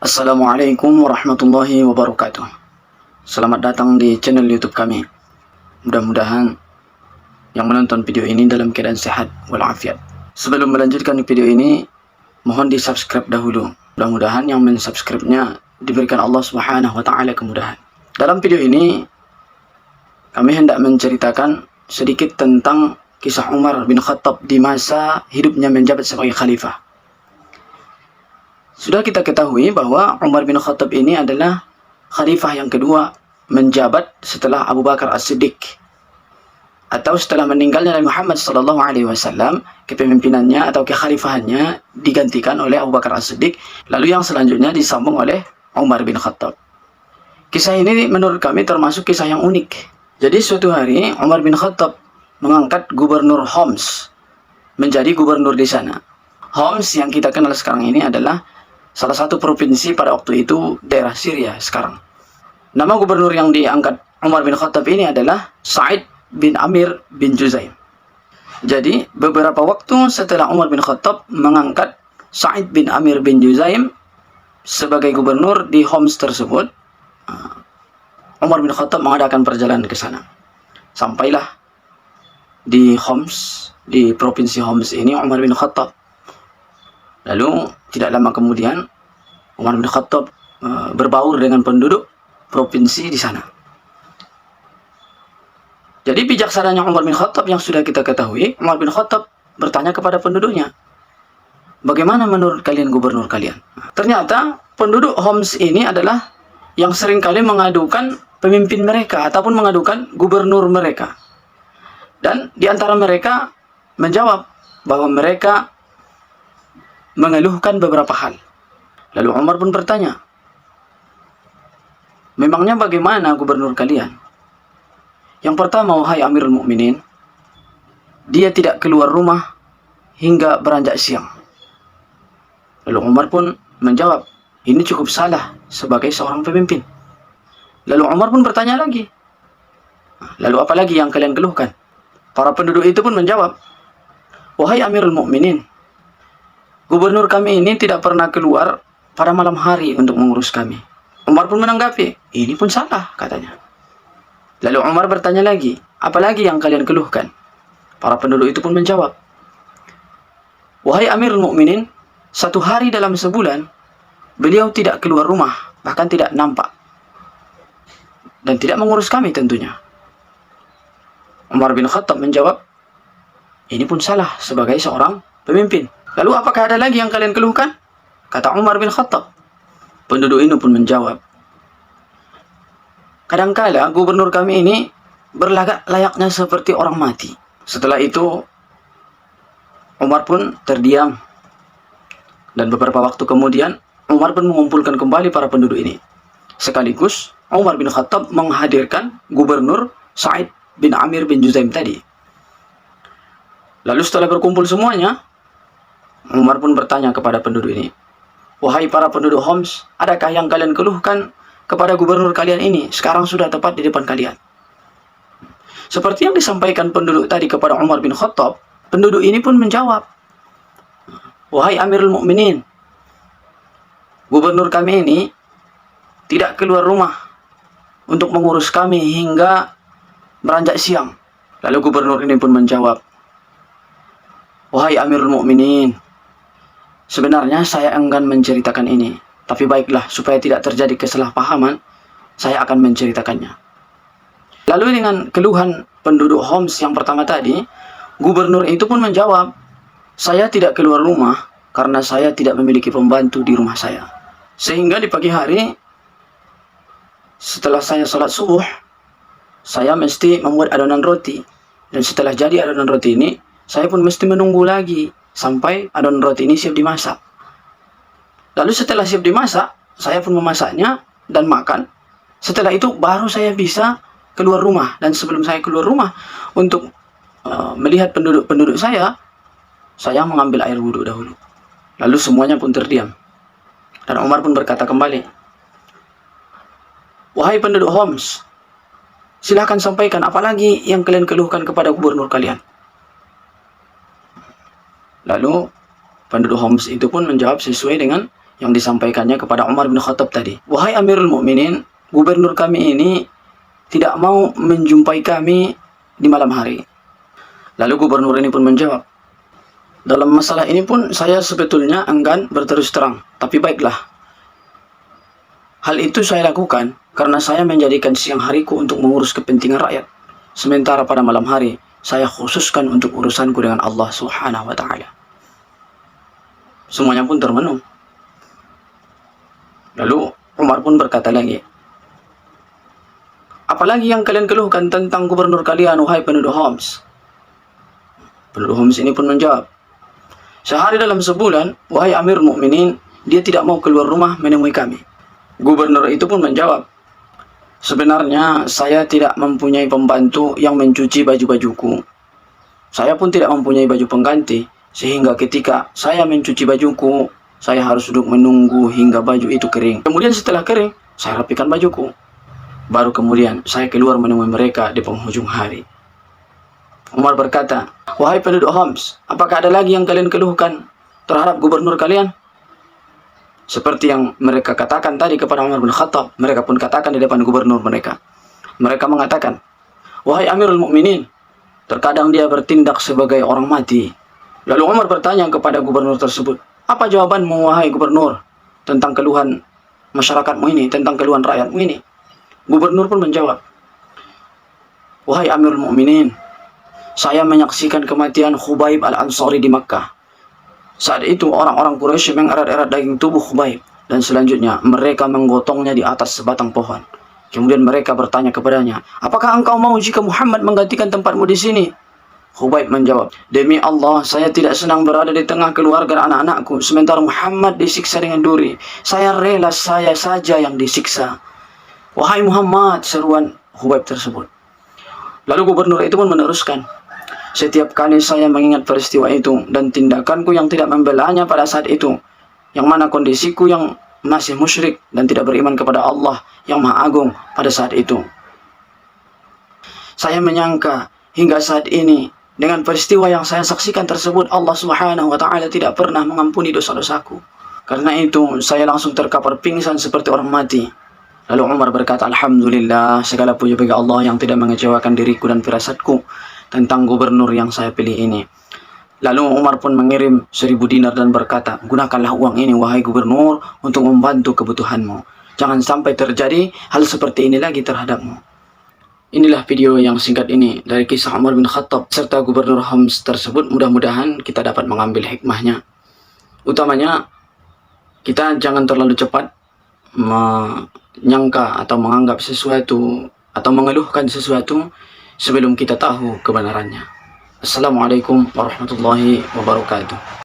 Assalamualaikum warahmatullahi wabarakatuh. Selamat datang di channel YouTube kami. Mudah-mudahan yang menonton video ini dalam keadaan sehat walafiat. Sebelum melanjutkan video ini, mohon di-subscribe dahulu. Mudah-mudahan yang men-subscribe-nya diberikan Allah Subhanahu wa taala kemudahan. Dalam video ini kami hendak menceritakan sedikit tentang kisah Umar bin Khattab di masa hidupnya menjabat sebagai khalifah. Sudah kita ketahui bahwa Umar bin Khattab ini adalah khalifah yang kedua menjabat setelah Abu Bakar As-Siddiq, atau setelah meninggalnya Nabi Muhammad SAW, kepemimpinannya atau kekhalifahannya digantikan oleh Abu Bakar As-Siddiq, lalu yang selanjutnya disambung oleh Umar bin Khattab. Kisah ini menurut kami termasuk kisah yang unik. Jadi suatu hari Umar bin Khattab mengangkat gubernur Homs menjadi gubernur di sana. Homs yang kita kenal sekarang ini adalah salah satu provinsi pada waktu itu daerah Syria sekarang. Nama gubernur yang diangkat Umar bin Khattab ini adalah Sa'id bin Amir bin Juzaim. Jadi beberapa waktu setelah Umar bin Khattab mengangkat Sa'id bin Amir bin Juzaim sebagai gubernur di Homs tersebut, Umar bin Khattab mengadakan perjalanan ke sana. Sampailah di Homs, di provinsi Homs ini Umar bin Khattab. Lalu tidak lama kemudian Umar bin Khattab berbaur dengan penduduk provinsi di sana. Jadi bijaksananya Umar bin Khattab yang sudah kita ketahui, Umar bin Khattab bertanya kepada penduduknya, bagaimana menurut kalian gubernur kalian? Ternyata penduduk Homs ini adalah yang seringkali mengadukan pemimpin mereka ataupun mengadukan gubernur mereka. Dan di antara mereka menjawab bahwa mereka mengeluhkan beberapa hal. Lalu Umar pun bertanya, memangnya bagaimana gubernur kalian? Yang pertama, wahai Amirul Mukminin, dia tidak keluar rumah hingga beranjak siang. Lalu Umar pun menjawab, ini cukup salah sebagai seorang pemimpin. Lalu Umar pun bertanya lagi, lalu apa lagi yang kalian keluhkan? Para penduduk itu pun menjawab, wahai Amirul Mukminin, gubernur kami ini tidak pernah keluar pada malam hari untuk mengurus kami. Umar pun menanggapi, ini pun salah katanya. Lalu Umar bertanya lagi, apalagi yang kalian keluhkan? Para penduduk itu pun menjawab, wahai Amirul Mukminin, satu hari dalam sebulan beliau tidak keluar rumah, bahkan tidak nampak, dan tidak mengurus kami tentunya. Umar bin Khattab menjawab, ini pun salah sebagai seorang pemimpin. Lalu apakah ada lagi yang kalian keluhkan? Kata Umar bin Khattab. Penduduk ini pun menjawab, kadangkala gubernur kami ini berlagak layaknya seperti orang mati. Setelah itu Umar pun terdiam. Dan beberapa waktu kemudian Umar pun mengumpulkan kembali para penduduk ini. Sekaligus Umar bin Khattab menghadirkan gubernur Sa'id bin Amir bin Juzaim tadi. Lalu setelah berkumpul semuanya, Umar pun bertanya kepada penduduk ini, wahai para penduduk Homs, adakah yang kalian keluhkan kepada gubernur kalian ini? Sekarang sudah tepat di depan kalian. Seperti yang disampaikan penduduk tadi kepada Umar bin Khattab, penduduk ini pun menjawab, wahai Amirul Mukminin, gubernur kami ini tidak keluar rumah untuk mengurus kami hingga beranjak siang. Lalu gubernur ini pun menjawab, wahai Amirul Mukminin, sebenarnya saya enggan menceritakan ini, tapi baiklah, supaya tidak terjadi kesalahpahaman, saya akan menceritakannya. Lalu dengan keluhan penduduk Homs yang pertama tadi, gubernur itu pun menjawab, saya tidak keluar rumah karena saya tidak memiliki pembantu di rumah saya. Sehingga di pagi hari, setelah saya sholat subuh, saya mesti membuat adonan roti. Dan setelah jadi adonan roti ini, saya pun mesti menunggu lagi sampai adonan roti ini siap dimasak. Lalu setelah siap dimasak, saya pun memasaknya dan makan. Setelah itu baru saya bisa keluar rumah. Dan sebelum saya keluar rumah untuk melihat penduduk-penduduk saya mengambil air wudhu dahulu. Lalu semuanya pun terdiam. Dan Umar pun berkata kembali, wahai penduduk Homs, silahkan sampaikan apalagi yang kalian keluhkan kepada gubernur kalian. Lalu penduduk Homs itu pun menjawab sesuai dengan yang disampaikannya kepada Umar bin Khattab tadi. Wahai Amirul Mukminin, gubernur kami ini tidak mau menjumpai kami di malam hari. Lalu gubernur ini pun menjawab, dalam masalah ini pun saya sebetulnya enggan berterus terang, tapi baiklah. Hal itu saya lakukan karena saya menjadikan siang hariku untuk mengurus kepentingan rakyat. Sementara pada malam hari, saya khususkan untuk urusanku dengan Allah Subhanahu wa Ta'ala. Semuanya pun termenung. Lalu Umar pun berkata lagi, apalagi yang kalian keluhkan tentang gubernur kalian, wahai penduduk Homs? Penduduk Homs ini pun menjawab, sehari dalam sebulan, wahai Amir Mukminin, dia tidak mau keluar rumah menemui kami. Gubernur itu pun menjawab, sebenarnya saya tidak mempunyai pembantu yang mencuci baju-bajuku. Saya pun tidak mempunyai baju pengganti, sehingga ketika saya mencuci bajuku, saya harus duduk menunggu hingga baju itu kering. Kemudian setelah kering, saya rapikan bajuku. Baru kemudian saya keluar menemui mereka di penghujung hari. Umar berkata, wahai penduduk Homs, apakah ada lagi yang kalian keluhkan terhadap gubernur kalian? Seperti yang mereka katakan tadi kepada Umar bin Khattab, mereka pun katakan di depan gubernur mereka. Mereka mengatakan, wahai Amirul Mukminin, terkadang dia bertindak sebagai orang mati. Lalu Umar bertanya kepada gubernur tersebut, apa jawabanmu wahai gubernur tentang keluhan masyarakatmu ini, tentang keluhan rakyatmu ini? Gubernur pun menjawab, wahai Amirul Mukminin, saya menyaksikan kematian Khubaib al-Ansari di Makkah. Saat itu orang-orang Quraisy mengerat-erat daging tubuh Khubaib, dan selanjutnya mereka menggotongnya di atas sebatang pohon. Kemudian mereka bertanya kepadanya, apakah engkau mau jika Muhammad menggantikan tempatmu di sini? Khubaib menjawab, demi Allah, saya tidak senang berada di tengah keluarga dan anak-anakku, sementara Muhammad disiksa dengan duri. Saya rela saya saja yang disiksa. Wahai Muhammad, seruan Khubaib tersebut. Lalu gubernur itu pun meneruskan, setiap kali saya mengingat peristiwa itu dan tindakanku yang tidak membelanya pada saat itu, yang mana kondisiku yang masih musyrik dan tidak beriman kepada Allah yang Maha Agung pada saat itu, saya menyangka hingga saat ini dengan peristiwa yang saya saksikan tersebut, Allah Subhanahu wa Ta'ala tidak pernah mengampuni dosa-dosaku. Karena itu saya langsung terkapar pingsan seperti orang mati. Lalu Umar berkata, alhamdulillah, segala puji bagi Allah yang tidak mengecewakan diriku dan firasatku tentang gubernur yang saya pilih ini. Lalu Umar pun mengirim 1000 dinar dan berkata, gunakanlah uang ini wahai gubernur untuk membantu kebutuhanmu. Jangan sampai terjadi hal seperti ini lagi terhadapmu. Inilah video yang singkat ini dari kisah Umar bin Khattab serta gubernur Homs tersebut. Mudah-mudahan kita dapat mengambil hikmahnya. Utamanya, kita jangan terlalu cepat menyangka atau menganggap sesuatu atau mengeluhkan sesuatu sebelum kita tahu kebenarannya. Assalamualaikum warahmatullahi wabarakatuh.